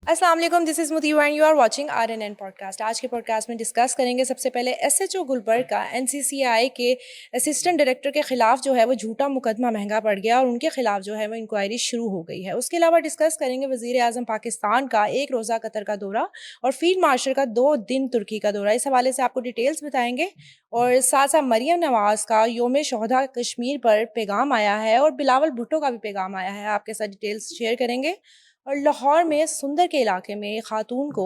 अस्सलाम वालेकुम, this is Mutiva and you are watching RNN podcast. आज के पॉडकास्ट में डिस्कस करेंगे सबसे पहले SHO गुलबर्ग का NCCI के असिस्टेंट डायरेक्टर के खिलाफ जो है वो झूठा मुकदमा महंगा पड़ गया और उनके खिलाफ जो है वो इंक्वायरी शुरू हो गई है। उसके अलावा डिस्कस करेंगे वज़ीर आज़म पाकिस्तान का 1 रोज़ा कतर का दौरा और फील्ड मार्शल का 2 दिन तुर्की का दौरा। इस हवाले से आपको डिटेल्स बताएंगे और साथ साथ मरियम नवाज़ का योम शोहदा कश्मीर पर पैगाम आया है और बिलावल भुट्टो का भी पैगाम आया है। आपके साथ डिटेल्स शेयर करेंगे। और लाहौर में सुंदर के इलाके में एक खातून को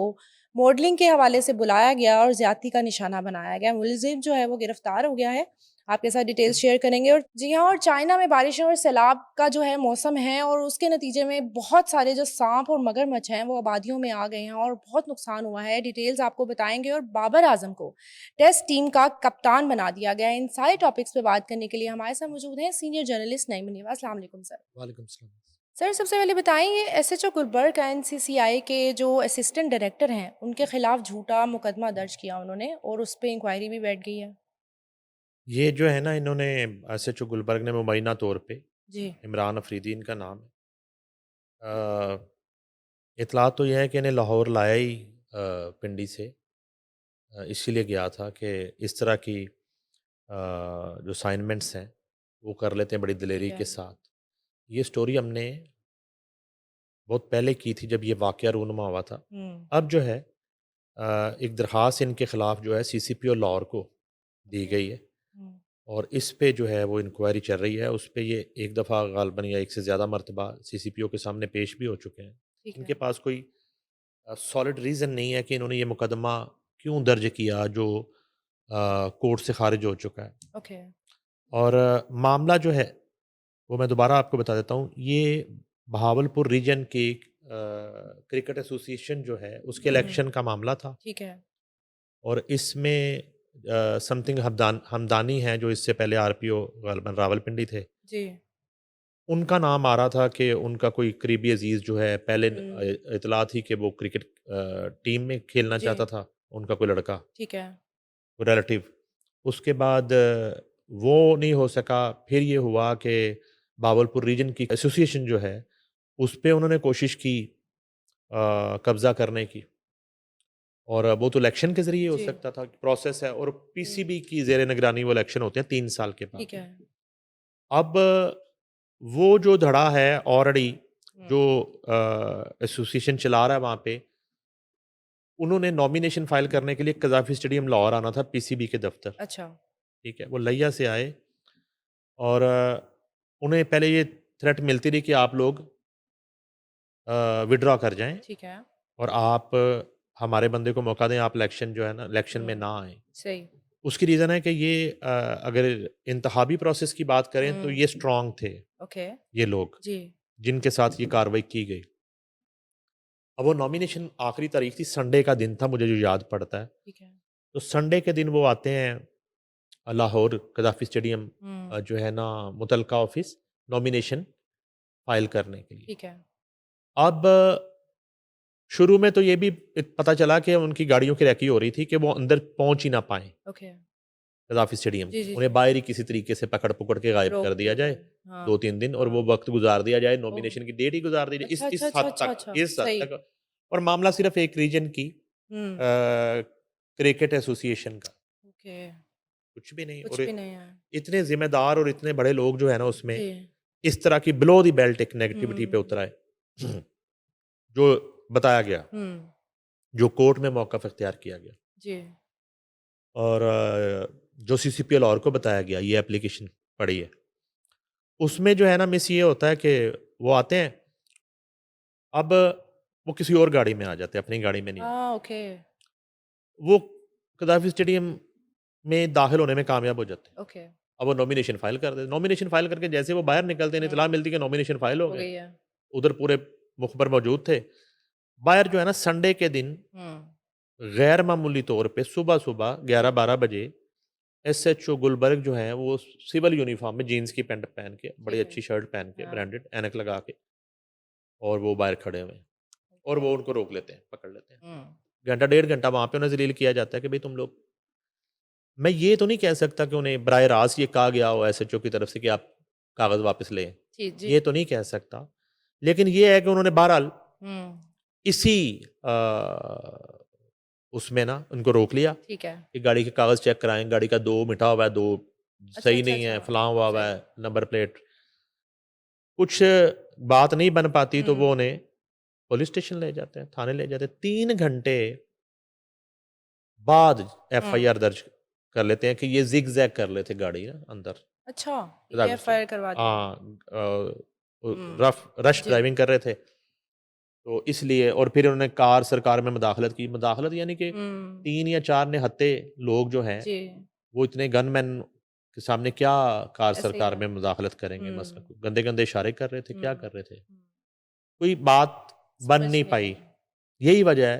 मॉडलिंग के हवाले से बुलाया गया और ज्यादती का निशाना बनाया गया। मुलजिम जो है वो गिरफ्तार हो गया है। आपके साथ डिटेल्स शेयर करेंगे। और जी हाँ, और चाइना में बारिशों और सैलाब का जो है मौसम है और उसके नतीजे में बहुत सारे जो सांप और मगरमच्छ हैं वो आबादियों में आ गए हैं और बहुत नुकसान हुआ है। डिटेल्स आपको बताएंगे। और बाबर आजम को टेस्ट टीम का कप्तान बना दिया गया है। इन सारे टॉपिक्स पे बात करने के लिए हमारे साथ मौजूद हैं सीनियर जर्नलिस्ट नईम मुनीब। अस्सलाम वालेकुम सर। वालेकुम सलाम। सर, सबसे पहले बताएं, ये SHO गुलबर्ग का NCCI के जो असिस्टेंट डायरेक्टर हैं उनके खिलाफ झूठा मुकदमा दर्ज किया उन्होंने और उस पे इंक्वायरी भी बैठ गई है। ये जो है ना इन्होंने एसएचओ गुलबर्ग ने मुबैना तौर पे जी। इमरान अफरीदी इनका नाम है। इतला तो यह है कि इन्हें लाहौर लाया ही पिंडी से इसीलिए गया था कि इस तरह की जो असाइनमेंट्स हैं वो कर लेते हैं बड़ी ठीक दिलेरी है। के साथ। ये स्टोरी हमने बहुत पहले की थी जब ये वाक़या रूनुमा हुआ था। हम्म। अब जो है एक दरख्वास्त इनके ख़िलाफ़ जो है सीसीपीओ लाहौर को दी ओके। गई है और इस पे जो है वो इंक्वायरी चल रही है। उस पे ये एक दफ़ा ग़ालिबन या एक से ज़्यादा मरतबा सीसीपीओ के सामने पेश भी हो चुके हैं। ठीक इनके है। पास कोई सॉलिड रीज़न नहीं है कि इन्होंने ये मुकदमा क्यों दर्ज किया जो कोर्ट से ख़ारिज हो चुका है। ओके। और मामला जो है वो मैं दोबारा आपको बता देता हूँ। ये बहावलपुर रीजन की क्रिकेट एसोसिएशन जो है उसके इलेक्शन का मामला था ठीक है। और इसमें समथिंग हमदानी हैं जो इससे पहले आरपीओ ग़ालिबन रावलपिंडी थे। जी। उनका नाम आ रहा था कि उनका कोई करीबी अज़ीज़ जो है पहले हम्म। इत्तला थी कि वो क्रिकेट टीम में खेलना जी। चाहता था, उनका कोई लड़का, ठीक है। कोई रिलेटिव। उसके बाद वो नहीं हो सका, फिर ये हुआ कि बावलपुर रीजन की एसोसिएशन जो है, उस पे उन्होंने कोशिश की कब्ज़ा करने की और वो तो इलेक्शन के ज़रिए हो जी। सकता था, प्रोसेस है और हम्म। पीसीबी की ज़ेर निगरानी वो इलेक्शन होते हैं 3 साल के बाद। ठीक है। अब वो जो धड़ा है ऑलरेडी जो हम्म। एसोसिएशन चला रहा है वहाँ पे, उन्होंने नॉमिनेशन फ़ाइल करने के लिए कज़ाफ़ी स्टेडियम लाहौर आना था पीसीबी के दफ़्तर, अच्छा। ठीक है? वो लिया से आए और उन्हें पहले ये थ्रेट मिलती रही कि आप लोग विथड्रॉ कर जाएँ ठीक है। और आप हमारे बंदे को मौका दें, आप इलेक्शन जो है ना इलेक्शन में हम्म। ना आएँ। सही। उसकी रीज़न है कि ये अगर इंतखाबी प्रोसेस की बात करें तो हम्म। ये स्ट्रॉन्ग थे, ओके। ये लोग, जी। जिनके साथ ये कार्रवाई की गई। अब वो नॉमिनेशन आखिरी तारीख थी, संडे का दिन था मुझे जो याद पड़ता है। ठीक है। तो संडे के दिन वो आते हैं लाहौर कज़ाफ़ी स्टेडियम हम्म। जो है ना मुतलका ऑफ़िस नॉमिनेशन फ़ाइल करने के लिए। ठीक है। अब शुरू में तो ये भी पता चला कि उनकी गाड़ियों की रेकी हो रही थी कि वो अंदर पहुँच ही ना पाएँ ओके। कज़ाफ़ी स्टेडियम जी के। जी उन्हें जी। बाहर ही किसी तरीके से पकड़-पुकड़ के गायब रोक कर दिया दिया जाए जाए। हाँ। 2-3 दिन और हाँ। वो वक़्त गुज़ार दिया जाए, ओह! नॉमिनेशन की डेट ही गुज़ार दी जाए अच्छा, अच्छा, इस अच्छा, हद अच्छा, तक अच्छा, इस हद सही। तक और मामला सिर्फ़ एक रीजन की हुँ। क्रिकेट एसोसिएशन का, ओके। कुछ भी नहीं। कुछ और भी नहीं है। इतने ज़िम्मेदार और इतने बड़े लोग जो है ना उसमें, जी। इस तरह की बिलो द बेल्ट एक नेगेटिविटी पे हुँ। उतर आए, जो बताया गया, हुँ। जो कोर्ट में मौक़िफ़ इख्तियार किया गया जी। और जो सीसीपी लाहौर को बताया गया ये एप्लीकेशन पड़ी है। उसमें जो है ना मिस ये होता है कि वो आते हैं, अब वो किसी और गाड़ी में आ जाते हैं, अपनी गाड़ी में नहीं आते। ओके। वो कदाफ़ी स्टेडियम में दाखिल होने में कामयाब हो जाते हैं। ओके। अब वो नॉमिनेशन फ़ाइल कर देते, नॉमिनेशन फ़ाइल करके जैसे वो बाहर निकलते हैं, इत्तला हुँ। मिलती है कि नॉमिनेशन फ़ाइल हो हो गए। गई है। उधर पूरे मुखबर मौजूद थे। बाहर जो है ना संडे के दिन हुँ। गैर मामूली तौर पे सुबह-सुबह 11-12 बजे एसएचओ गुलबर्ग जो हैं वो सिविल यूनिफ़ॉर्म में जीन्स की पैंट पहन के, बड़ी ठीक है। अच्छी शर्ट पहन के, हाँ। ब्रांडेड ऐनक लगा के और वो बाहर खड़े हुए हैं और ओके। वो उनको रोक लेते हैं, पकड़ लेते हैं। हुँ। घंटा डेढ़ घंटा वहाँ पे उन्हें ज़लील किया जाता है कि भई तुम लोग, मैं ये तो नहीं कह सकता कि उन्हें बराह रास्त ये कहा गया हो एसएचओ की तरफ से कि आप कागज़ वापस लें, जी, जी। ये तो नहीं कह सकता। लेकिन ये है कि उन्होंने बहरहाल हुँ। इसी उसमें ना उनको रोक लिया ठीक है। कि गाड़ी के कागज़ चेक कराएं, गाड़ी का 2 मिटा हुआ है, 2 अच्छा, सही अच्छा, नहीं है, अच्छा। फलां हुआ हुआ फिर? है, नंबर प्लेट। कुछ बात नहीं बन पाती तो वो हुँ, उन्हें पुलिस स्टेशन ले जाते हैं, थाने ले जाते हैं। 3 घंटे बाद हुँ। एफआईआर दर्ज कर लेते हैं कि ये ज़िग-ज़ैग कर रहे थे गाड़ी ना अंदर अच्छा, ये रास्ते में। एफआईआर करवा दी। हाँ, हुँ, रफ रश जी। ड्राइविंग कर रहे थे, तो इसलिए और फिर उन्होंने कार सरकार में मुदाखलत की। मुदाखलत यानी कि हुँ, 3 या 4 निहत्थे लोग जो हैं, जी, वो इतने गनमैन के सामने क्या कार ऐसे ही सरकार है। में मुदाखलत करेंगे हुँ, मसलन। गंदे-गंदे इशारे कर रहे थे, हुँ, क्या कर रहे थे? हुँ। कोई बात बन समझ नहीं नहीं पाई। आई। यही वजह है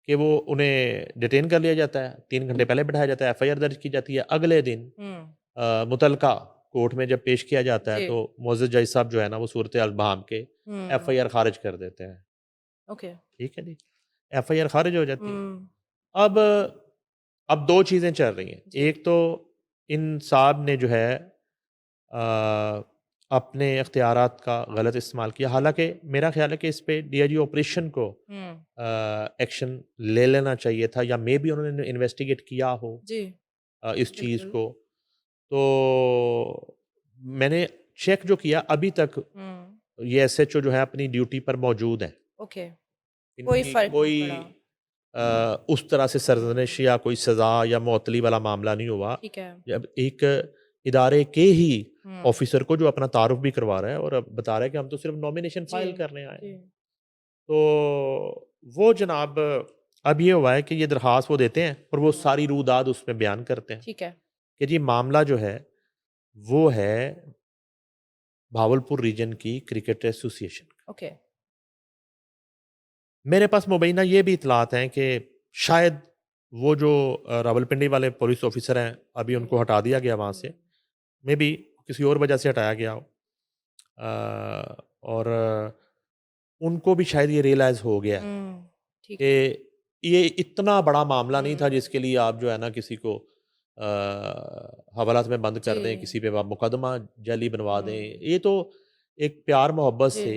कि वो उन्हें डिटेन कर लिया जाता है, 3 घंटे पहले बिठाया जाता है, एफआईआर दर्ज की जाती है। अगले दिन हुँ, मुतलका कोर्ट में जब पेश किया जाता है, जी। तो मोअज़्ज़ज़ जज साहब जो है ना, वो सूरत-ए-हाल भांप के हुँ, एफआईआर खारिज कर देते हैं। ओके। ठीक है जी? एफआईआर खारिज हो जाती है। हुँ, अब अब 2 चीज़ें चल रही हैं। जी। एक तो इन साहब ने जो है अ, अपने इख्तियारात का गलत इस्तेमाल किया। हालाँकि मेरा ख़्याल है कि इस पे डीआईजी ऑपरेशन को हुँ, एक्शन ले लेना चाहिए था या मेबी उन्होंने इन्वेस्टिगेट किया हो जी, इस चीज़ बिल्कुल। को। तो मैंने चेक जो किया अभी तक हुँ, ये एसएचओ जो है अपनी ड्यूटी पर मौजूद हैं। ओके, कोई इनकी फ़र्क नहीं कोई पड़ा। उस तरह से सरज़नश या कोई सज़ा या मुअत्तली वाला मामला नहीं हुआ। ठीक है। जब एक इदारे के ही हुँ, ऑफ़िसर को जो अपना तारुफ़ भी करवा रहा है और अब बता रहा है कि हम तो सिर्फ़ नॉमिनेशन जी, फ़ाइल करने आए जी, हैं। तो वो जनाब अब ये हुआ है कि ये दरख़्वास्त वो देते हैं और वो सारी रूदाद उसमें बयान करते हैं ठीक है। कि जी मामला जो है वो है भावलपुर रीजन की क्रिकेट एसोसिएशन। ओके। मेरे पास मुबैना ये भी इतलात हैं कि शायद वो जो रावलपिंडी वाले पुलिस ऑफिसर हैं, अभी जी, उनको हटा दिया गया वहाँ से। हुँ, मेबी किसी और वजह से हटाया गया हो। और उनको भी शायद ये रियलाइज़ हो गया है हुँ, ठीक है। कि ये इतना बड़ा मामला नहीं था हुँ, जिसके लिए आप जो है ना किसी को हवालात में बंद कर दें, जी, किसी पे आप मुकदमा जाली बनवा दें। हुँ, ये तो एक प्यार मोहब्बत जी, से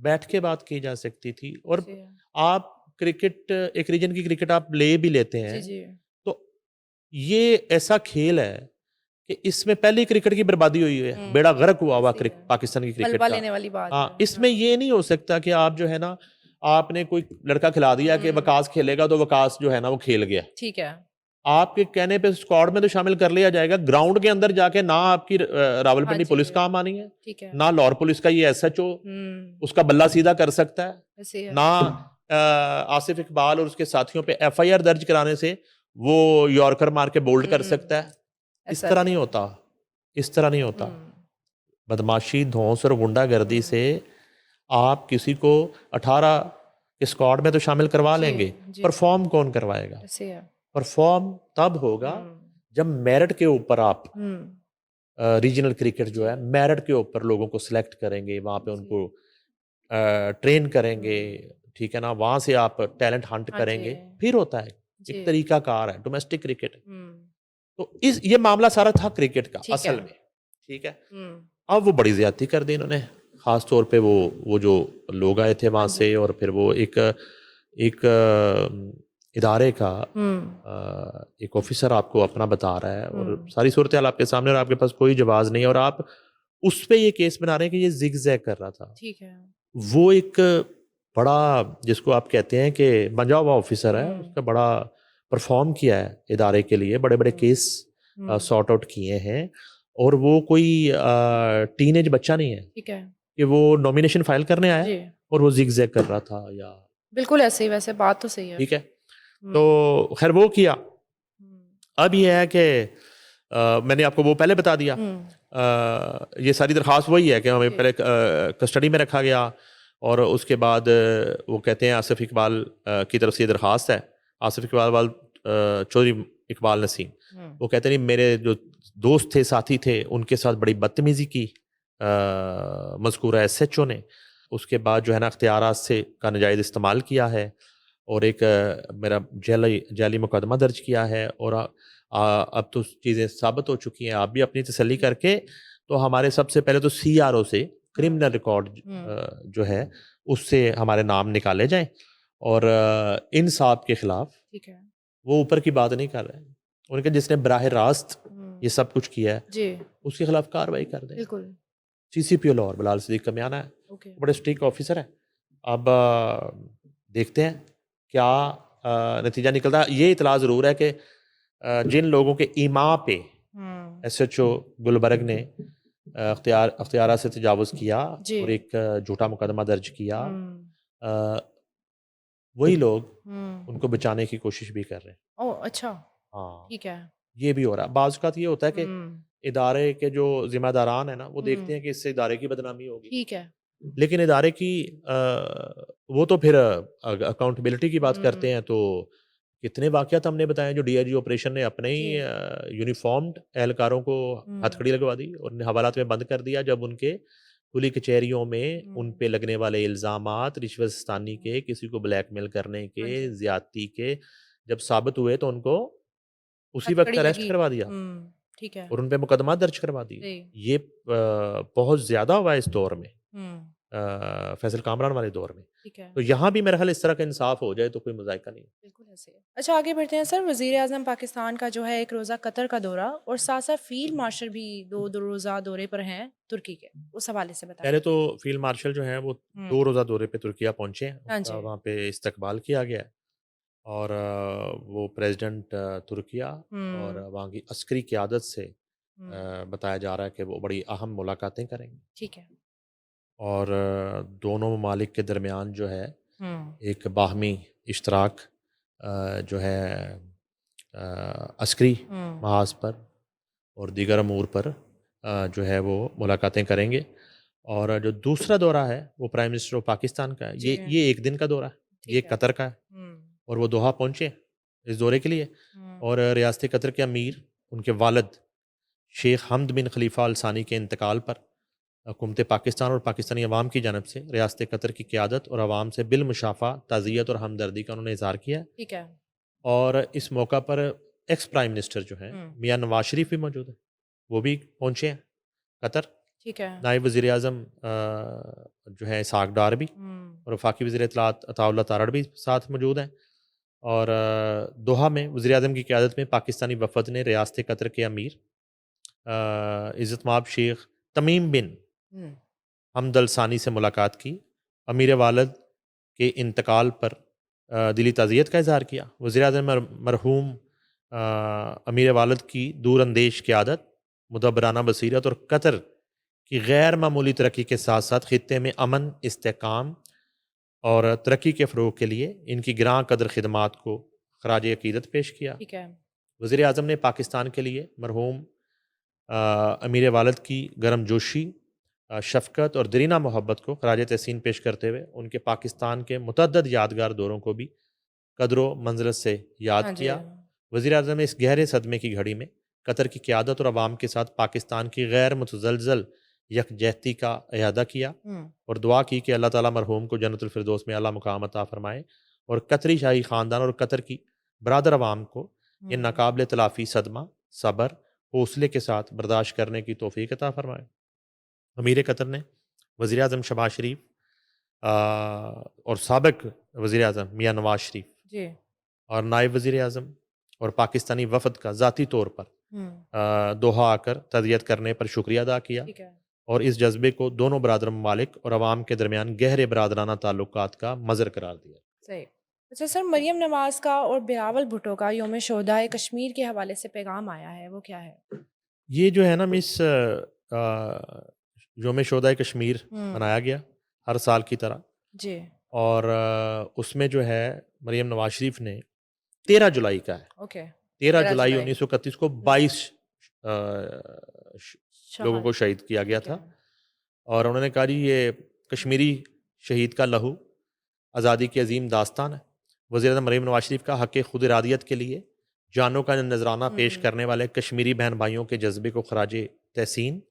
बैठ के बात की जा सकती थी। और जी, आप क्रिकेट एक रीजन की क्रिकेट आप ले भी लेते हैं, जी, जी, तो ये ऐसा खेल है कि इसमें पहले ही क्रिकेट की बर्बादी हुई है। हुँ, बेड़ा गर्क हुआ हुआ ऐसे ही है। पाकिस्तान की क्रिकेट मलबा का। लेने वाली बात है। हाँ, इसमें हाँ, ये नहीं हो सकता कि आप जो है ना, आपने कोई लड़का खिला दिया कि हुँ, वकास खेलेगा तो वकास जो है ना वो खेल गया। ठीक है। आपके कहने पे स्क्वाड में तो शामिल कर लिया जाएगा, ग्राउंड के अंदर जाके ना आपकी हाँ रावलपिंडी जी, पुलिस काम आनी है, ठीक है। ना लाहौर पुलिस का ये एसएचओ हुँ, उसका बल्ला सीधा कर सकता है, ऐसे ही है। ना आसिफ इकबाल और उसके साथियों पे एफआईआर दर्ज कराने से वो यॉर्कर मार के बोल्ड कर हुँ, सकता है। इस ऐसा तरह भी नहीं है। होता, इस तरह नहीं होता। हुँ, बदमाशी, धौंस और गुंडागर्दी हुँ, से आप किसी को 18 के स्क्वाड में तो शामिल करवा जी, लेंगे, जी, परफॉर्म कौन करवाएगा? ऐसे ही है। परफॉर्म तब होगा हुँ, जब मेरिट के ऊपर आप हुँ, रीजनल क्रिकेट जो जी, है मेरिट के ऊपर लोगों को सिलेक्ट करेंगे, वहाँ पे जी, उनको ट्रेन करेंगे, हुँ, ठीक है ना? वहाँ से आप टैलेंट हंट हाँ जी, करेंगे, फिर होता है। जी, एक तरीका कार है, डोमेस्टिक क्रिकेट। हुँ, तो इस ये मामला सारा था क्रिकेट का ठीक है। असल में, ठीक है? हुँ, अब वो बड़ी ज़्यादती कर दी इन्होंने, ख़ास तौर पे वो जो लोग आए थे हाँ वहाँ जी, से और फिर वो एक एक इदारे का हुँ, एक ऑफ़िसर आपको अपना बता रहा है और हुँ, सारी सूरत-हाल आपके सामने और आपके पास कोई जवाज़ नहीं है और आप उस पे ये केस बना रहे हैं कि ये ज़िग-ज़ैग कर रहा था। ठीक है। वो एक बड़ा जिसको आप कहते हैं कि बँधा हुआ ऑफ़िसर है, हुँ, उसका बड़ा परफ़ॉर्म किया है इदारे के लिए, बड़े-बड़े हुँ, केस हुँ, सॉर्ट आउट किए हैं और वो कोई टीनेज बच्चा नहीं है ठीक है। कि वो नॉमिनेशन फ़ाइल करने आया जी, और वो ज़िग-ज़ैग कर रहा था या बिल्कुल ऐसे ही वैसे बात तो सही है। ठीक है। हुँ, तो ख़ैर वो किया। हुँ, अब ये है कि मैंने आपको वो पहले बता दिया। हुँ, ये सारी दरख़्वास्त वही है कि हमें जी, पहले कस्टडी में रखा गया और उसके बाद वो कहते हैं आसिफ इकबाल की तरफ से ये दरख़्वास्त है। आसिफ इकबाल चौधरी इकबाल नसीम। हुँ, वो कहते हैं मेरे जो दोस्त थे, साथी थे, उनके साथ बड़ी बदतमीज़ी की मज़कूरा एसएचओ ने। उसके बाद जो है ना इख्तियारात से का नाजायज़ इस्तेमाल किया है और एक मेरा जाली मुकदमा दर्ज किया है और अब तो चीज़ें साबित हो चुकी हैं। आप भी अपनी तसल्ली जी, करके तो हमारे सबसे पहले तो सीआरओ से हुँ, क्रिमिनल रिकॉर्ड हुँ, जो है उससे हमारे नाम निकाले जाएँ और इन साहब के खिलाफ ठीक है। वो ऊपर की बात नहीं कर रहे हैं, उनके जिसने बराह रास्त ये सब कुछ किया है जी, उसके खिलाफ कार्रवाई कर दें। बिल्कुल। सीसीपीओ लाहौर बिलाल सिद्दीक कमियाना है, ओके। बड़े स्ट्रिक्ट ऑफिसर है। अब देखते हैं क्या नतीजा निकलता है। ये इतला ज़रूर है कि जिन लोगों के ईमा पे हुँ, एसएचओ गुलबर्ग ने अख्तियारा से तजावुज़ किया जी। और एक झूठा मुकदमा दर्ज किया, हुँ, अ, वही लोग हुँ। उनको बचाने की कोशिश भी कर रहे हैं। ओह! अच्छा, हाँ, ठीक है। ये भी हो रहा है। बाज़ औक़ात ये होता है कि हुँ, इदारे के जो ज़िम्मेदारान हैं ना, वो देखते हुँ, हैं कि इससे इदारे की बदनामी होगी। ठीक है। लेकिन इदारे की वो तो फिर अकाउंटेबिलिटी की बात करते हुँ, हैं, तो कितने वाक़यात हमने बताए जो डीआईजी ऑपरेशन ने अपने ही जी। यूनिफ़ॉर्म्ड एहलकारों को हुँ, हथकड़ी लगवा दी और हवालात में बंद कर दिया जब उनके खुली कचहरियों में उन हुँ, पे लगने वाले इल्ज़ामात रिश्वतस्तानी के, हुँ। किसी को ब्लैकमेल करने हाँ के, जी, ज़्यादती के जब साबित हुए तो उनको उसी वक़्त हथकड़ी अरेस्ट लगी। करवा दिया ठीक है। और उन पे मुकदमा दर्ज करवा दिए। जी। ये बहुत ज़्यादा हुआ है इस दौर में। हुँ, फैसल कामरान वाले दौर में। ठीक है। तो यहाँ भी मेरा ख़्याल इस तरह का इंसाफ़ हो जाए तो कोई मज़ाइक़ा नहीं है। बिल्कुल ऐसे है। अच्छा आगे बढ़ते हैं सर, वज़ीर-ए-आज़म पाकिस्तान का जो है एक रोज़ा कतर का दौरा और साथ-साथ फ़ील्ड मार्शल भी 2 रोज़ा दौरे पर हैं तुर्की के। उस हवाले से बताएँ? पहले तो फ़ील्ड मार्शल जो हैं वो हुँ, 2 रोज़ा दौरे पे तुर्किया पहुँचे हैं। हाँ उनका जी। वहाँ पे इस्तकबाल किया गया है और वो प्रेसिडेंट तुर्किया और हुँ, वहाँ की अस्करी क़यादत से हुँ, बताया जा रहा है कि वो बड़ी अहम मुलाकातें करेंगे ठीक है। और दोनों ममालिक के दरमियान जो है हुँ, एक बाहमी इश्तराक जो है अस्करी हुँ, महाज पर और दीगर अमूर पर जो है वो मुलाकातें करेंगे। और जो दूसरा दौरा है वो प्राइम मिनिस्टर ऑफ पाकिस्तान का है। जी, ये 1 दिन का दौरा है, ये ठीक है। कतर का है हुँ, और वो दोहा पहुँचे हैं इस दौरे के लिए। हुँ, और रियासत कतर के अमीर, उनके वालिद शेख हमद बिन खलीफा अल सानी के इंतकाल पर हुकूमत पाकिस्तान और पाकिस्तानी अवाम की जानब से रियासत कतर की क़यादत और अवाम से बिलमुशाफ़ा ताज़ियत और हमदर्दी का उन्होंने इज़हार किया है। ठीक है। और इस मौका पर एक्स प्राइम मिनिस्टर जो हैं हुँ, मियाँ नवाज़ शरीफ भी मौजूद हैं, वो भी पहुँचे हैं कतर। ठीक है। नायब वज़ीर-ए-आज़म जो है इसहाक़ डार भी हुँ, और वफ़ाकी वज़ीर इत्तलात अताउल्लाह तारड़ भी साथ मौजूद हैं। और दोहा में वज़ीर-ए-आज़म की क़यादत में पाकिस्तानी वफ़द ने रियासत कतर के अमीर इज़्ज़त माब शेख तमीम बिन हुँ, हमद अल सानी से मुलाकात की। अमीर वालिद के इंतकाल पर दिली ताज़ियत का इज़हार किया। वज़ीर-ए-आज़म मरहूम अमीर वालिद की दूरअंदेश क़यादत, मुदब्बराना बसीरत और कतर की गैर मामूली तरक्की के साथ-साथ ख़ित्ते में अमन, इस्तेहकाम और तरक्की के फ़रोग़ के लिए इनकी गिरां कदर ख़िदमात को ख़राज अक़ीदत पेश किया। ठीक है। वज़ीर-ए-आज़म ने पाकिस्तान के लिए मरहूम अमीर वालिद की गर्मजोशी, शफ़क़त और दरीना मोहब्बत को ख़राज तहसीन पेश करते हुए उनके पाकिस्तान के मुतअद्दिद यादगार दौरों को भी कदर व मंज़रत से याद हाँ जी। किया। वज़ीर-ए-आज़म ने इस गहरे सदमे की घड़ी में कतर की क़यादत और अवाम के साथ पाकिस्तान की गैर मुतज़लज़ल यकजहती का इहादा किया हुँ, और दुआ की कि अल्लाह ताला मरहूम को जन्नतुल फ़िरदौस में आला मुक़ाम अता फ़रमाए और कतरी शाही ख़ानदान और कतर की बरादर अवाम को ये हुँ, नाकाबिल तलाफ़ी सदमा, सब्र, हौसले के साथ बर्दाश्त करने की तौफ़ीक अता फ़रमाए। अमीर कतर ने वज़ीर-ए-आज़म शहबाज शरीफ और साबिक़ वज़ीर-ए-आज़म मियाँ नवाज़ शरीफ जी। और नायब वज़ीर-ए-आज़म और पाकिस्तानी वफ़द का ज़ाती तौर पर हुँ, दोहा आकर तज़ियत करने पर शुक्रिया अदा किया ठीक है। और इस जज़्बे को दोनों बरादर ममालिक और अवाम के दरमियान गहरे बरादराना ताल्लुकात का मज़र करार दिया। सही। अच्छा सर, मरियम नवाज़ का और बिलावल भुट्टो का यौम शोहदाए कश्मीर के हवाले से पैगाम आया है, वो क्या है? ये जो है ना मिस योम शोहदाए कश्मीर हुँ, मनाया गया हर साल की तरह जी। और उसमें जो है मरियम नवाज़ शरीफ ने 13 जुलाई का है, ओके, 13 13 जुलाई जुलाई। 1931 को हुँ, 22 अ, श लोगों शहाद को शहीद किया गया ठीक है। था और उन्होंने कहा जी ये कश्मीरी शहीद का लहू आज़ादी की अजीम दास्तान है। वज़ीर-ए-आज़म मरीम नवाज़ शरीफ का हक़ खुद इरादियत के लिए जानों का नज़राना पेश हुँ, करने वाले कश्मीरी बहन भाइयों के जज्बे को ख़राज तहसीन,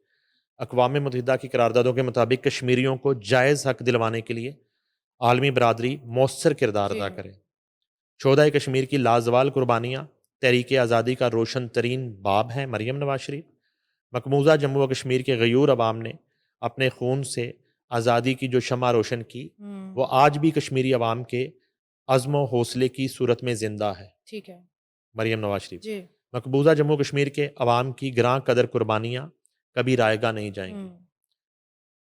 अक़वाम मुत्तहिदा की करारदादों के मुताबिक कश्मीरियों को जायज़ हक़ दिलवाने के लिए आलमी बरादरी मौसर किरदार जी। अदा करे। शोहदाए कश्मीर की लाजवाल कुर्बानियाँ तहरीक आज़ादी का रोशन तरीन बाब हैं मरियम नवाज़ शरीफ। मकबूजा जम्मू व कश्मीर के गयूर अवाम ने अपने खून से आज़ादी की जो शम्मा रोशन की, हुँ, वो आज भी कश्मीरी अवाम के अज़्म व हौसले की सूरत में ज़िंदा है। ठीक है। मरियम नवाज शरीफ। जी। मकबूजा जम्मू कश्मीर के अवाम की ग्रां कदर कुर्बानियाँ कभी रायगा नहीं जाएंगी। हुँ।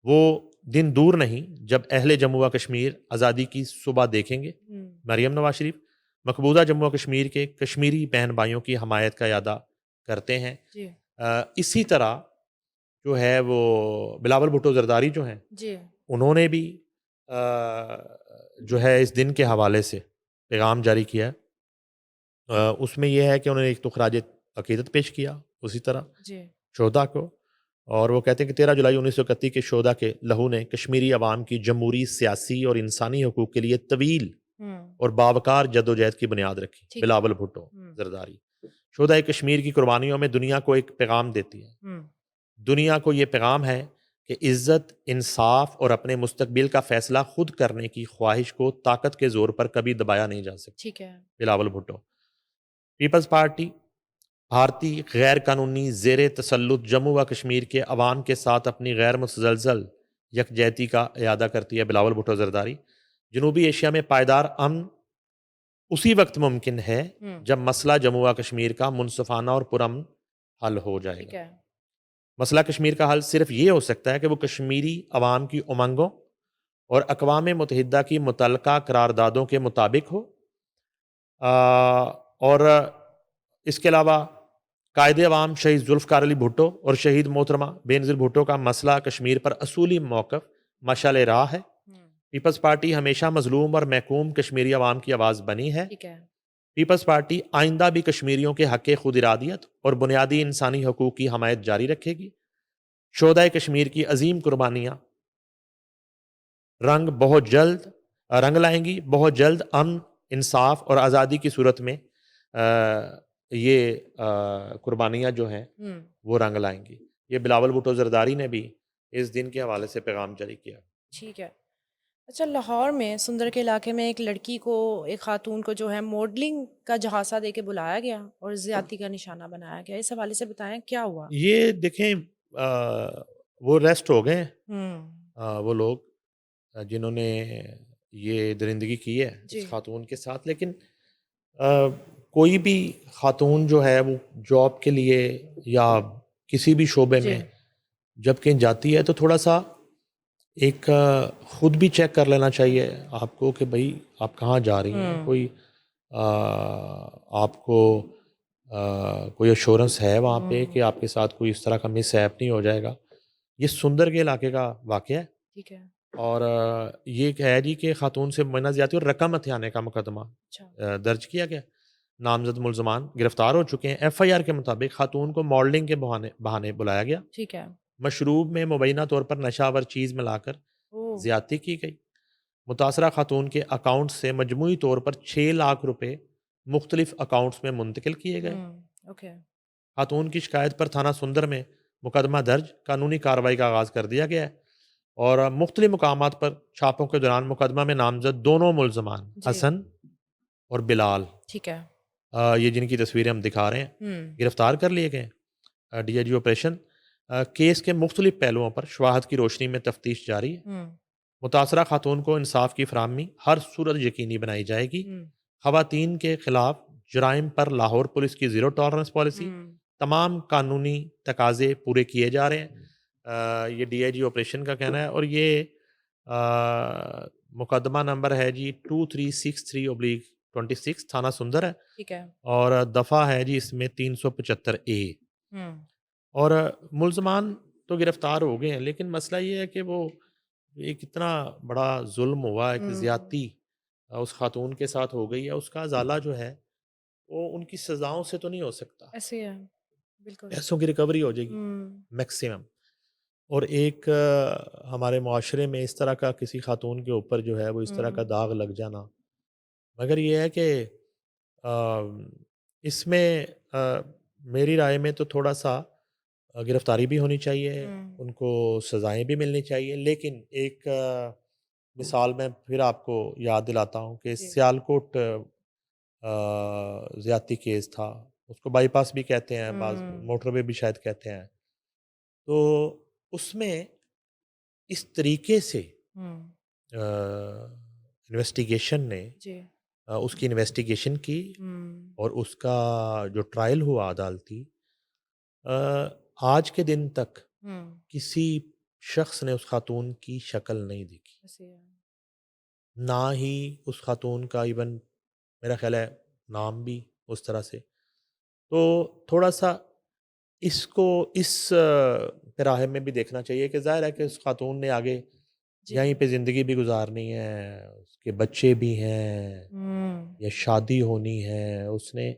वो दिन दूर नहीं जब अहले जम्मू व कश्मीर आज़ादी की सुबह देखेंगे। हुँ। मरियम नवाज शरीफ मकबूजा जम्मू व कश्मीर के कश्मीरी बहन भाइयों की हमायत का इरादा करते हैं। जी। इसी तरह जो है वो बिलावल भुट्टो ज़रदारी जो हैं, जी। उन्होंने भी जो है इस दिन के हवाले से पैगाम जारी किया है। उसमें ये है कि उन्होंने एक तो खराज अक़ीदत पेश किया उसी तरह जी। शोधा को, और वो कहते हैं कि 13 जुलाई 1931 के शोधा के लहू ने कश्मीरी अवाम की जमहूरी, सियासी और इंसानी हकूक़ के लिए तवील हुँ। और बावकार जद्दोजहद की बुनियाद रखी। ठीक है। बिलावल भुट्टो हुँ। ज़रदारी शोधा कश्मीर की कुर्बानियों में दुनिया को एक पैगाम देती है। हुँ। दुनिया को ये पैगाम है कि इज़्ज़त, इंसाफ और अपने मुस्तकबिल का फ़ैसला खुद करने की ख्वाहिश को ताकत के ज़ोर पर कभी दबाया नहीं जा सकता। ठीक है। बिलावल भुट्टो। पीपल्स पार्टी भारतीय गैर कानूनी ज़ेर तसल्लुत जम्मू व कश्मीर के अवाम के साथ अपनी गैर मुतज़लज़ल यकजहती का इरादा करती है। बिलावल भुट्टो ज़रदारी। जनूबी एशिया में पायदार अमन उसी वक्त मुमकिन है हुँ। जब मसला जम्मू व कश्मीर का मुनसफ़ाना और पुरअमन हल हो ठीक जाएगा। है। मसला कश्मीर का हल सिर्फ ये हो सकता है कि वो कश्मीरी अवाम की उमंगों और अक़वाम मुत्तहिदा की मुतल्लका करारदादों के मुताबिक हो। और इसके अलावा कायदे अवाम शहीद जुल्फ़िकार अली भुट्टो और शहीद मोहतरमा बेनज़ीर भुट्टो का मसला कश्मीर पर असूली मौक़िफ़ मशाल राह है। हुँ। पीपल्स पार्टी हमेशा मज़लूम और महकूम कश्मीरी अवाम की आवाज़ बनी है। ठीक है। पीपल्स पार्टी आइंदा भी कश्मीरियों के हक़ खुद इरादियत और बुनियादी इंसानी हकूक़ की हमायत जारी रखेगी। शोधा कश्मीर की अजीम कुर्बानियाँ रंग लाएंगी। बहुत जल्द अमन, इंसाफ और आज़ादी की सूरत में ये कुर्बानियाँ जो हैं हुँ। वो रंग लाएंगी। ये बिलावल भुट्टो ज़रदारी ने भी इस दिन के हवाले से पैगाम जारी किया। ठीक है। अच्छा, लाहौर में सुंदर के इलाके में एक लड़की को, एक खातून को जो है मॉडलिंग का झांसा देके बुलाया गया और ज़्यादती का निशाना बनाया गया। इस हवाले से बताएँ क्या हुआ? ये देखें, वो रेस्ट हो गए हैं, हुँ। वो लोग जिन्होंने ये दरिंदगी की है जी। इस खातून के साथ। लेकिन कोई भी खातून जो है वो जॉब के लिए या किसी भी शोबे जी। में जब कहीं जाती है तो थोड़ा सा एक खुद भी चेक कर लेना चाहिए आपको कि भाई आप कहाँ जा रही हैं। हुँ। कोई आपको कोई एश्योरेंस है वहाँ पे कि हुँ। आपके साथ कोई इस तरह का मिसहैप नहीं हो जाएगा। ये सुंदर के इलाके का वाक़या है। ठीक है। और ये है जी कि खातून से मुआयना ज़्यादती और रकम हथियाने का मुकदमा अच्छा। दर्ज किया गया। नामज़द मुल्ज़मान गिरफ्तार हो चुके हैं। एफआईआर के मुताबिक खातून को मॉडलिंग के बहाने बहाने बुलाया गया। ठीक है। मशरूब में मुबैना तौर पर नशावर चीज़ मिलाकर ओह! ज़्यादती की गई। मुतासरा खातून के अकाउंट से मजमूई तौर पर 6 लाख रुपए मुख्तलिफ अकाउंट्स में मुंतकिल किए गए। हुँ। ओके। खातून की शिकायत पर थाना सुंदर में मुकदमा दर्ज, कानूनी कार्रवाई का आगाज़ कर दिया गया है। और मुख्तलिफ मकामात पर छापों के दौरान मुकदमा में नामजद दोनों मुल्ज़मान जी। हसन और बिलाल, ठीक है। ये जिनकी तस्वीरें हम दिखा रहे हैं, हुँ। गिरफ्तार कर लिए गए। डीआईजी ऑपरेशन केस के मुख्तलिफ पहलुओं पर शवाहद की रोशनी में तफ्तीश जारी है। हुँ। मुतासरा खातून को इंसाफ की फराहमी हर सूरत यकीनी बनाई जाएगी। हुँ। खवातीन के खिलाफ जराइम पर लाहौर पुलिस की ज़ीरो टॉलरेंस पॉलिसी, हुँ। तमाम कानूनी तकाजे पूरे किए जा रहे हैं। ये डीआईजी ऑपरेशन का कहना है। और ये मुकदमा नंबर है जी 2363/26 थाना सुंदर है। ठीक है। और दफ़ा है जी इसमें 375 ए। हुँ। और मुल्ज़मान तो गिरफ्तार हो गए हैं, लेकिन मसला ये है कि वो एक इतना बड़ा जुल्म हुआ, एक हुँ। ज़्यादती उस खातून के साथ हो गई है, उसका अज़ाला जो है वो उनकी सज़ाओं से तो नहीं हो सकता। ऐसे ही है। बिल्कुल। पैसों की रिकवरी हो जाएगी हुँ। मैक्सिमम। और एक हमारे मुआशरे में इस तरह का किसी खातून के ऊपर जो है वो इस तरह का हुँ। दाग लग जाना, मगर ये है कि इसमें मेरी राय में तो थोड़ा सा गिरफ्तारी भी होनी चाहिए, हुँ। उनको सज़ाएँ भी मिलनी चाहिए। लेकिन एक मिसाल मैं फिर आपको याद दिलाता हूँ कि जी। सियालकोट ज़्यादती केस था, उसको बाईपास भी कहते हैं, बाज़ हुँ। मोटरवे भी शायद कहते हैं। तो उसमें इस तरीके से हुँ। इन्वेस्टिगेशन ने जी। उसकी इन्वेस्टिगेशन की हुँ, और उसका जो ट्रायल हुआ अदालती, आज के दिन तक हुँ, किसी शख्स ने उस खातून की शक्ल नहीं देखी। ऐसे है। ना ही उस खातून का इवन मेरा ख़्याल है नाम भी उस तरह से। तो थोड़ा-सा इसको इस तिराहे में भी देखना चाहिए कि ज़ाहिर है कि उस खातून ने आगे जी। यहीं पे ज़िंदगी भी गुज़ारनी है, उसके बच्चे भी हैं हुँ, या शादी होनी है, उसने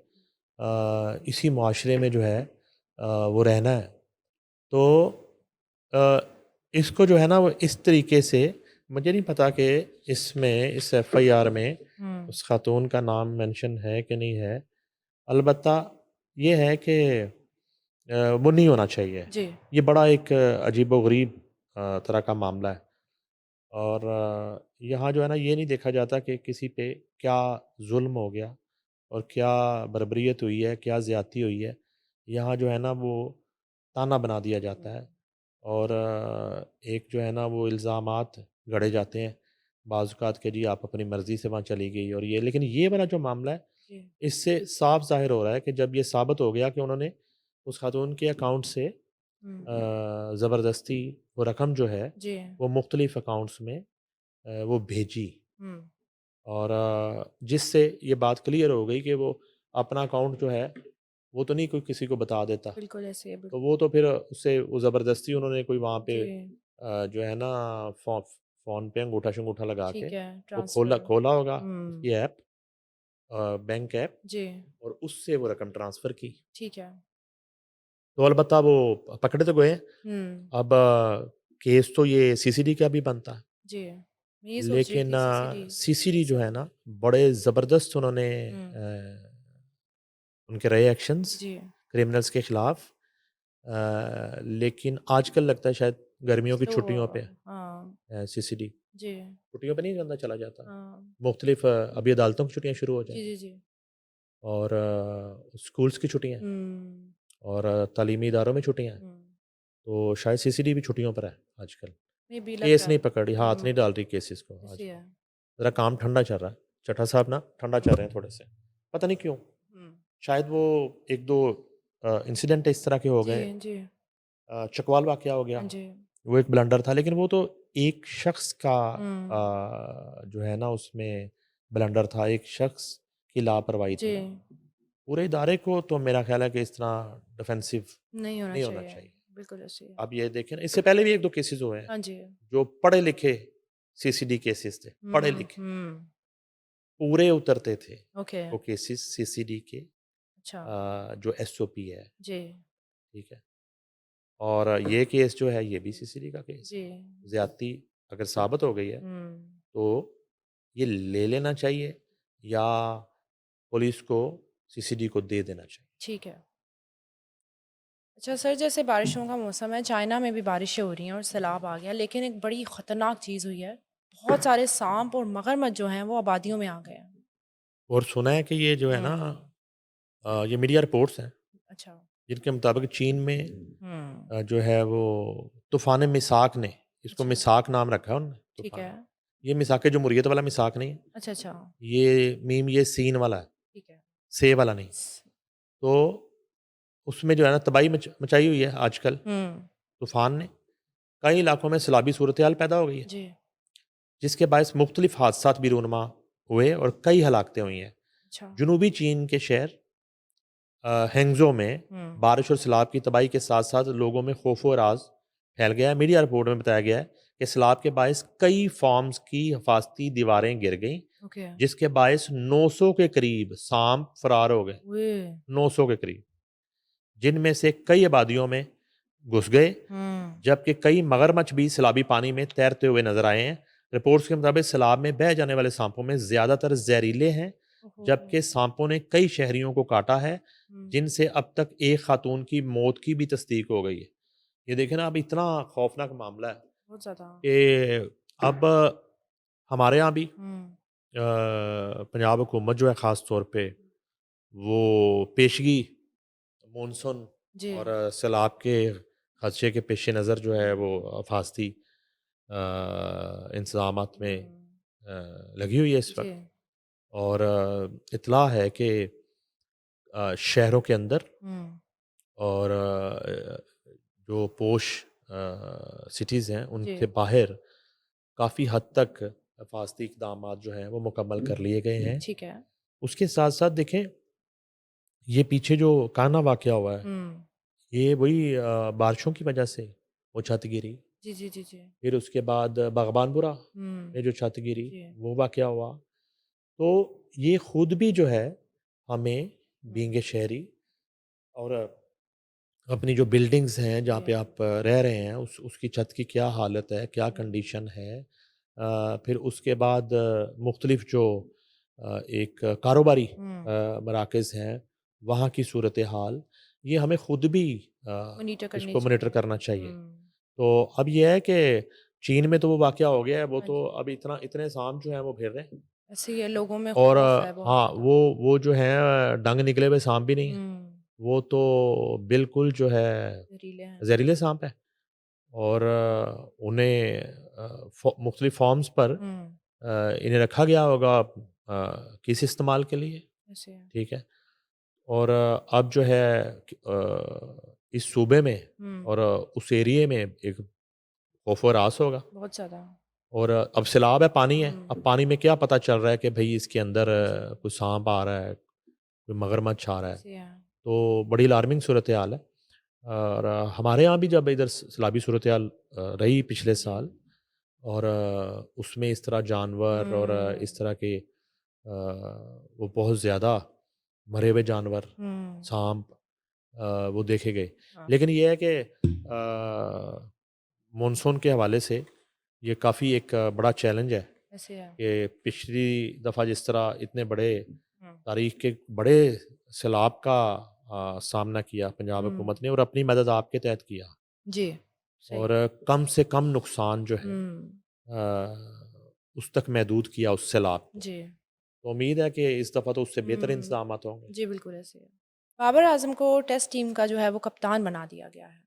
इसी मुआशरे में जो है वो रहना है। तो अ, इसको जो है ना वो इस तरीके से मुझे नहीं पता कि इसमें इस एफआईआर में हुँ, उस खातून का नाम मेंशन है कि नहीं है। अलबत्ता ये है कि वो नहीं होना चाहिए। जी। ये बड़ा एक अजीबो-गरीब तरह का मामला है और यहाँ जो है ना ये नहीं देखा जाता कि किसी पे क्या ज़ुल्म हो गया और क्या बर्बरियत हुई है, क्या ज़्यादती हुई है। यहाँ जो है ना वो ताना बना दिया जाता है और एक जो है ना वो इल्ज़ामात गढ़े जाते हैं बाज़ औक़ात के जी आप अपनी मर्ज़ी से वहाँ चली गई और ये लेकिन ये वाला जो मामला है जी। इससे साफ ज़ाहिर हो रहा है कि जब ये साबित हो गया कि उन्होंने उस खातून के अकाउंट से हुँ, ज़बरदस्ती वो रकम जो है जी। वो मुख्तलिफ़ अकाउंट्स में वो भेजी हुँ, और जिससे ये बात क्लियर हो गई कि वो अपना अकाउंट जो है वो तो नहीं कोई किसी को बता देता। बिल्कुल ऐसे है, तो बिल्कुल। वो तो फिर उससे वो ज़बरदस्ती उन्होंने कोई वहाँ पे जी, जो है ना फ़ोन पे अंगूठा-शंगूठा लगा के ठीक है, वो खोला ट्रांसफ़र। खोला होगा हुँ, उसकी ऐप बैंक ऐप जी, और उससे वो रकम ट्रांसफ़र की। ठीक है। तो अलबत्ता वो पकड़े तो गए हैं। हुँ, अब केस तो ये सीसीडी का भी बनता है। जी। मैं ये सोच रही लेकिन थी सीसीडी सीसीडी जो कैसे? है ना बड़े ज़बरदस्त उन्होंने हुँ, उनके रहे एक्शंस जी, क्रिमिनल्स के खिलाफ लेकिन आजकल लगता है शायद गर्मियों की स्लो हुआ छुट्टियों होगा। पे हाँ, सीसीडी जी, छुट्टियों पे नहीं बंदा चला जाता। हाँ। मुख्तलिफ अभी अदालतों की छुट्टियाँ शुरू हो जी, जाएंगी जी, जी। और स्कूल्स की छुट्टियाँ हुँ, और तालीमी इदारों में छुट्टियाँ हैं। हुँ। तो शायद सीसीडी भी छुट्टियों पर है आजकल। मे बी लग केस रहा नहीं है। पकड़ रही, हाथ नहीं डाल रही केसेस को ऐसे आजकल। है। ज़रा काम ठंडा चल रहा है। चड्ढा साहब ना ठंडा चल रहे हैं थोड़े से। पता नहीं क्यों? हुँ। शायद वो 1-2 इंसिडेंट इस तरह के हो जी, गए। जी। चकवाल वाक़या हो गया। हाँ जी। वो एक ब्लंडर था लेकिन वो तो एक शख़्स का हुँ, जो है ना उसमें ब्लंडर था, एक शख़्स की लापरवाही जी। थी। पूरे इदारे को तो मेरा ख़्याल है कि इस तरह डिफेंसिव नहीं होना नहीं होना चाहिए। चाहिए। बिल्कुल ऐसे ही है। आप ये देखें ना इससे पहले भी 1-2 केसेज़ हुए हैं, हाँ जी। जो पढ़े-लिखे सीसीडी केसेज़ थे, हुँ, पढ़े-लिखे। हुँ। पूरे उतरते थे ओके, वो केसेज़ सीसीडी के अच्छा। जो एसओपी है, जी, ठीक है? और ये केस जो है ये भी सीसीडी का केस जी। है। ज़्यादती अगर साबित हो गई है, हुँ, तो ये ले लेना चाहिए या पुलिस को सीसीडी को दे देना चाहिए। ठीक है। अच्छा सर, जैसे बारिशों का मौसम है, चाइना में भी बारिशें हो रही हैं और सैलाब आ गया, लेकिन एक बड़ी ख़तरनाक चीज़ हुई है। बहुत सारे साँप और मगरमच्छ जो हैं, वो आबादियों में आ गए हैं। और सुना है कि ये जो है ना हुँ, ये मीडिया रिपोर्ट्स हैं, अच्छा। जिनके मुताबिक चीन में हुँ, जो है वो तूफ़ान मिसाक ने, इसको अच्छा, मिसाक नाम रखा है उन्होंने ठीक तूफ़ान है। का। ये मिसाक जमहूरियत वाला मिसाक नहीं है, अच्छा, अच्छा, ये मीम ये सीन वाला है, ठीक है। से वाला नहीं। स तो उसमें जो है ना तबाही मचाई हुई है आजकल हुँ, तूफ़ान ने। कई इलाकों में सैलाबी सूरत-ए-हाल पैदा हो गई है, जी, जिसके बायस मुख्तलिफ़ हादसात भी रूनुमा हुए और कई हलाकतें हुई हैं। अच्छा। जनूबी चीन के शहर हैंगज़ो में हुँ, बारिश और सैलाब की तबाही के साथ-साथ लोगों में खौफ व राज़ फैल गया है। मीडिया रिपोर्ट में बताया गया है कि सैलाब के बायस कई फार्म्स की हिफाज़ती दीवारें गिर गईं, ओके। जिसके बायस 900 के करीब साँप फरार हो गए, ओए! 900 के करीब, जिनमें से कई आबादियों में घुस गए, हुँ, जबकि कई मगरमच्छ भी सैलाबी पानी में तैरते हुए नज़र आए हैं। रिपोर्ट्स के मुताबिक सैलाब में बह जाने वाले साँपों में ज़्यादातर ज़हरीले हैं, ओहो! जबकि साँपों ने कई शहरियों को काटा है, हुँ, जिनसे अब तक एक खातून की मौत की भी तस्दीक हो गई है। ये देखें ना अब इतना खौफनाक मामला है बहुत ज़्यादा। कि अब हमारे यहाँ भी हुँ, पंजाब हुकूमत जो है ख़ास तौर पे वो पेशगी मानसून जी। और सैलाब के खदशे के पेश नज़र जो है वो हिफाज़ती इंतज़ामात में हुँ, लगी हुई है इस जी। वक़्त। और इत्तला है कि शहरों के अंदर हम्म और जो पोश सिटीज़ हैं जी उनके बाहर काफ़ी हद तक हिफाजती इक़दामात जो हैं वो मुकम्मल कर लिए गए हैं। ठीक है उसके साथ-साथ देखें, ये पीछे जो कान्हा वाक़या हुआ है, हम्म ये वही बारिशों की वजह से वो छत गिरी। जी जी जी जी फिर उसके बाद बागबानपुरा हम्म में जो छत गिरी, जी वो वाक़या हुआ। तो ये खुद भी जो है हमें बीइंग हम्म ए शहरी और अपनी जो बिल्डिंग्स हैं जहाँ जी पे आप रह रहे हैं उसकी छत की क्या हालत है, क्या हम्म कंडीशन है। फिर उसके बाद मुख्तलिफ जो एक कारोबारी हम्म मराकज़ हैं, वहाँ की सूरत हाल, ये हमें खुद भी मॉनिटर करनी इसको मॉनिटर चाहिए करना चाहिए। तो अब ये है कि चीन में तो वो वाक़या हो गया है, वो हाँ तो जी अब इतने सांप जो हैं वो फिर रहे हैं। ऐसे ही है लोगों में और खौफ है बहुत हाँ, ज़्यादा वो जो हैं डंग निकले हुए सांप भी नहीं हैं, हम्म वो तो बिल्कुल जो है जहरीले हैं ज़हरीले सांप हैं। और उन्हें मुख्तलिफ़ फ़ॉर्म्स पर हम्म इन्हें रखा गया होगा किस इस्तेमाल के लिए, ऐसे है ठीक है? और अब जो है इस सूबे में हम्म और उस एरिये में एक खौफ व हरास होगा। बहुत ज़्यादा और अब सैलाब है, पानी है। अब हम्म पानी में क्या पता चल रहा है कि भई इसके अंदर जी कोई साँप आ रहा है, कोई मगरमच्छ आ रहा है। ऐसे है तो बड़ी अलार्मिंग सूरत हाल है। और हमारे यहाँ भी जब इधर सैलाबी सूरत हाल रही पिछले जी साल, और उसमें इस तरह जानवर और हम्म इस तरह के वो बहुत ज़्यादा मरे हुए जानवर, हम्म साँप वो देखे गए। हाँ लेकिन ये है कि मानसून के हवाले से ये काफ़ी एक बड़ा चैलेंज है ऐसे है कि पिछली दफ़ा जिस तरह इतने बड़े हम्म तारीख़ के बड़े सैलाब का सामना किया पंजाब हम्म हुकूमत ने, और अपनी मदद आपके तहत किया, जी सही और कम से कम नुकसान जो है हुँ, उस तक महदूद किया उस सैलाब को। जी। तो उम्मीद है कि इस दफ़ा तो उससे बेहतर हुँ, इंतज़ामात होंगे। जी, बिल्कुल ऐसे ही है। बाबर आज़म को टेस्ट टीम का जो है वो कप्तान बना दिया गया है।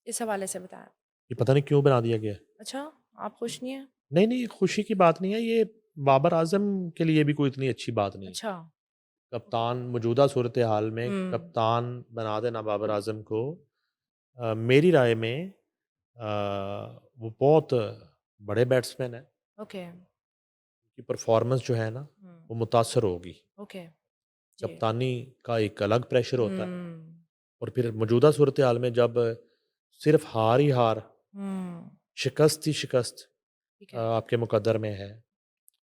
इस हवाले से बताएँ। ये पता नहीं क्यों बना दिया गया है। अच्छा, आप खुश नहीं हैं? नहीं, नहीं, खुशी की बात नहीं है, ये बाबर आज़म के लिए भी कोई इतनी अच्छी बात नहीं है। अच्छा, ओके। कप्तान मौजूदा सूरत हाल में हुँ, कप्तान बना देना बाबर आज़म को, मेरी राय में वो बहुत बड़े बैट्समैन हैं। ओके। उनकी परफ़ॉर्मेंस जो है ना, हुँ, वो मुतासर होगी। ओके, जी। कप्तानी का एक अलग प्रेशर होता है, हुँ, और फिर मौजूदा सूरत हाल में जब सिर्फ़ हार ही हार, हुँ, शिकस्त ही शिकस्त ठीक है। आपके मुकद्दर में है,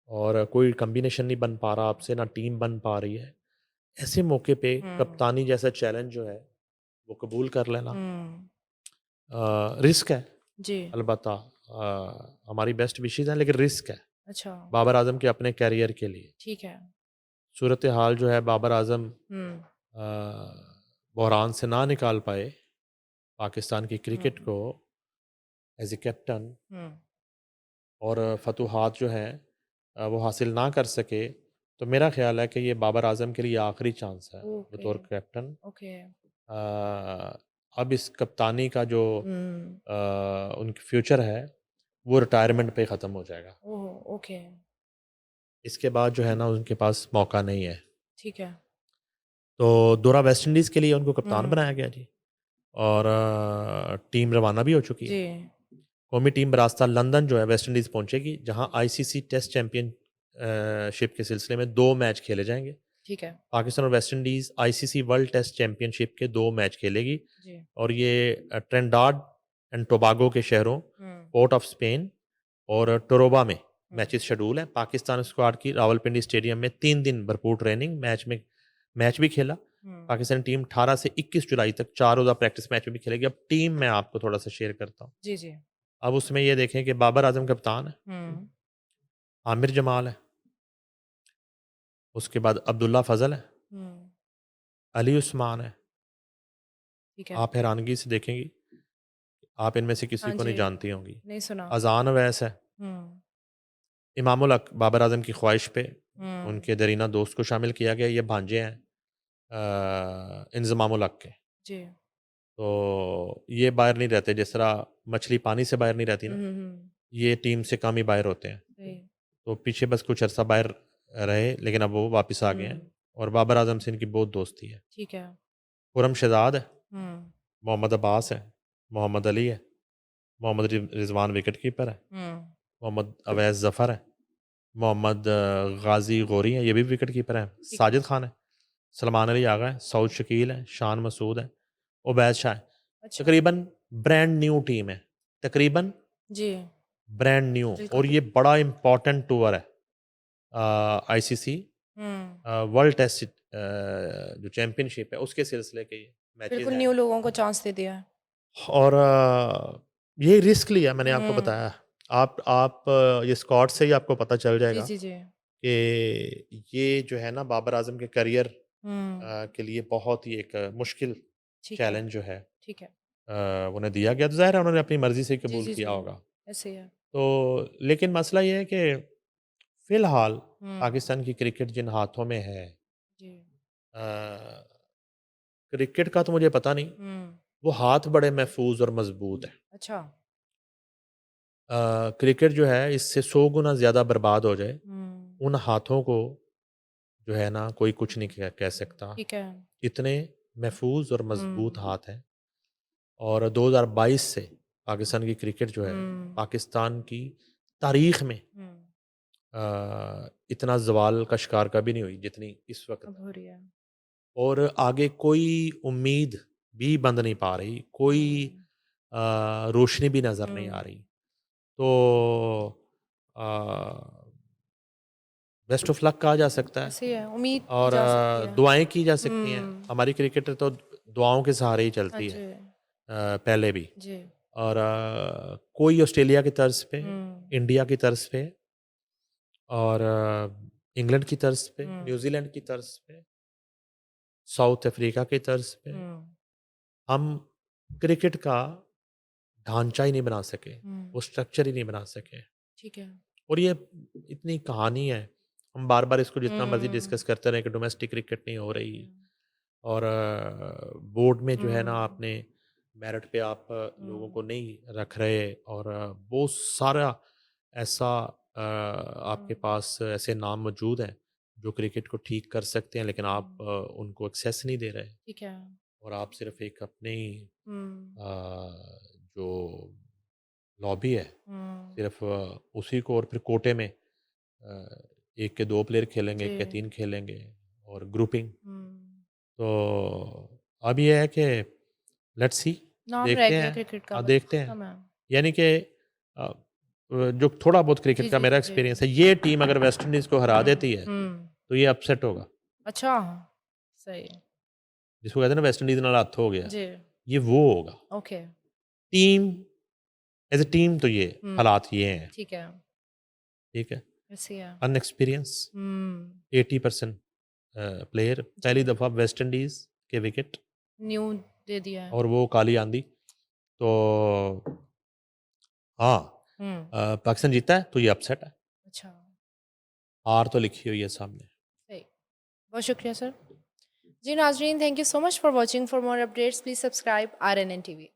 और कोई कॉम्बिनेशन नहीं बन पा रहा आपसे, ना टीम बन पा रही है। ऐसे मौके पे हुँ, कप्तानी जैसा चैलेंज जो है, वो कबूल कर लेना हुँ, रिस्क है। जी, अलबत्ता हमारी बेस्ट विशेज़ हैं, लेकिन रिस्क है, अच्छा, बाबर आज़म के अपने करियर के लिए। ठीक है। सूरत हाल जो है, बाबर आज़म हुँ, बहरान से ना निकाल पाए पाकिस्तान की क्रिकेट हुँ, को एज़ ए कैप्टन, हुँ, और फ़तूहात जो हैं वो हासिल ना कर सके, तो मेरा ख़्याल है कि ये बाबर आज़म के लिए आखिरी चांस है ओके, बतौर कैप्टन। ओके। अब इस कप्तानी का जो हुँ, उनकी फ्यूचर है, वो रिटायरमेंट पे ख़त्म हो जाएगा। ओह! ओके, इसके बाद जो है ना, उनके पास मौका नहीं है। ठीक है। तो दोहरा वेस्ट इंडीज़ के लिए उनको कप्तान बनाया हुँ, गया जी, और टीम रवाना भी हो चुकी है। जी, कौमी टीम बरास्ता लंदन जो है वेस्ट इंडीज़ पहुँचेगी, जहाँ आईसीसी टेस्ट चैंपियन शिप के सिलसिले में 2 मैच खेले जाएँगे। ठीक है। पाकिस्तान और West Indies ICC world test championship के 2 मैच खेलेगी, जी। और ये ट्रिनिडाड एंड टोबागो के शहरों हुँ, पोर्ट ऑफ स्पेन और टोरोबा में हुँ, मैचेस शेड्यूल हैं। पाकिस्तान स्क्वाड की रावलपिंडी स्टेडियम में 3 दिन भरपूर ट्रेनिंग, मैच भी खेला। हुँ, पाकिस्तानी टीम 18 से 21 जुलाई तक 4 रोज़ा प्रैक्टिस मैच में भी खेलेगी। अब टीम मैं आपको थोड़ा-सा शेयर करता हूँ। जी, जी। अब उसमें ये देखें कि बाबर आज़म कप्तान है, हुँ, आमिर जमाल है, उसके बाद अब्दुल्ला फ़ज़ल है, हुँ, अली उस्मान है। ठीक है। आप हैरानगी से देखेंगी, आप इनमें से किसी हाँ को नहीं जी, जानती होंगी। नहीं सुना। अज़ान अवैस है, हुँ, इमामुल हक बाबर आज़म की ख़्वाहिश पे हुँ, उनके दरीना दोस्त को शामिल किया गया। ये भांजे हैं इंज़मामुल हक के। जी। तो ये बाहर नहीं रहते, जिस तरह मछली पानी से बाहर नहीं रहती हुँ, ना, हुँ, हुँ, ये टीम से कम ही बाहर होते हैं। सही। तो पीछे बस कुछ अरसा बाहर रहे, लेकिन अब वो वापस आ गए हैं और बाबर आजम से इनकी बहुत दोस्ती है। ठीक है। खुरम शहजाद है, हम्म मोहम्मद अब्बास है, मोहम्मद अली है, मोहम्मद रिजवान विकेट कीपर है, हम्म मोहम्मद अवैस जफ़र है, मोहम्मद गाजी गौरी है, ये भी विकेट कीपर है, ठीक है। साजिद खान है, सलमान अली आगा है, सऊद शकील है, शान मसूद है, उबैद शाह है। अच्छा। तकरीबन ब्रांड न्यू टीम है, तकरीबन जी। ब्रांड न्यू, बिल्कुल। और ये बड़ा इम्पोर्टेंट टूर है आईसीसी वर्ल्ड टेस्ट जो चैंपियनशिप है उसके सिलसिले के ये मैचेस बिल्कुल हैं। न्यू लोगों को चांस दे दिया है। और ये रिस्क लिया मैंने आपको हम्म बताया। आप ये स्कॉट से ही आपको पता चल जी जाएगा जी जी। कि ये जो है ना बाबर आजम के करियर हम्म के लिए बहुत ही एक मुश्किल ठीक है। चैलेंज जो है ठीक है। उन्हें दिया गया, तो ज़ाहिर है उन्होंने अपनी मर्ज़ी से ही जी कबूल जी किया जी। होगा। ऐसे ही है। तो लेकिन मसला ये है कि फ़िलहाल हम्म पाकिस्तान की क्रिकेट जिन हाथों में है, जी। अ, क्रिकेट का तो मुझे पता नहीं, हम्म वो हाथ बड़े महफूज और मजबूत हैं। अच्छा। क्रिकेट जो है इससे 100 गुना ज़्यादा बर्बाद हो जाए, हम्म उन हाथों को जो है ना कोई कुछ नहीं कह सकता। ठीक है। इतने महफूज और मजबूत हम्म हाथ हैं। और 2022 से पाकिस्तान की क्रिकेट जो है, हम्म पाकिस्तान की तारीख में हम्म इतना ज़वाल का शिकार कभी नहीं हुई जितनी इस वक्त अब है। हो रही है। और आगे कोई उम्मीद भी बंद नहीं पा रही, कोई हम्म रोशनी भी नज़र नहीं आ हम्म रही। तो बेस्ट ऑफ लक कहा जा सकता है। ऐसे ही है, उम्मीद की और जा सकती है। दुआएं की जा सकती हैं। हम्म हमारी क्रिकेट तो दुआओं के सहारे ही हाँ चलती है, जी। पहले भी। जी। और कोई ऑस्ट्रेलिया की तर्ज पे, हम्म इंडिया की तर्ज पे, और इंग्लैंड की तर्ज पे, हम्म न्यूजीलैंड की तर्ज पे, साउथ अफ्रीका की तर्ज पे हम्म हम क्रिकेट का ढांचा ही नहीं बना सके, हम्म वो स्ट्रक्चर ही नहीं बना सके। ठीक है। और ये इतनी कहानी है, हम बार बार इसको जितना मर्जी हम्म डिस्कस करते रहें कि डोमेस्टिक क्रिकेट नहीं हो रही। हम्म और बोर्ड में जो है ना हम्म आपने मेरिट पे आप लोगों हम्म को नहीं रख रहे, और बहुत सारा ऐसा आपके हम्म पास ऐसे नाम मौजूद हैं जो क्रिकेट को ठीक कर सकते हैं, लेकिन आप हम्म, उनको एक्सेस नहीं दे रहे। ठीक है। और आप सिर्फ एक अपने ही हम्म जो लॉबी है, हम्म सिर्फ उसी को, और फिर कोटे में एक के दो प्लेयर खेलेंगे, जी। एक के तीन खेलेंगे, और ग्रुपिंग। हम्म तो अब ये है कि लेट्स सी, नाम रह देखते गया हैं। क्रिकेट का, हाँ, बस देखते हैं। खत्म है। यानी कि जो थोड़ा बहुत जी क्रिकेट का जी मेरा जी जी। एक्सपीरियंस है, ये टीम अगर वेस्ट इंडीज़ को हरा देती है हम्म तो ये अपसेट होगा। अच्छा। सही। जिसको कहते हैं ना वेस्ट इंडीज़ नाल हत्थ हो गया, जी। ये वो होगा। Okay. Team as a team तो ये हम्म हालात ये हैं, ठीक है। ठीक है? ऐसे ही है। अनएक्सपीरियंस हम्म 80% प्लेयर, जी। पहली दफ़ा वेस्ट इंडीज़ के विकेट, न्यू दे दिया है। और वो काली आंधी। तो हाँ, हम्म पाकिस्तान जीता है तो ये अपसेट है। अच्छा। हार तो लिखी हुई है सामने। सही। बहुत शुक्रिया सर। जी नाजरीन, thank you so much for watching. For more updates please subscribe RNN TV।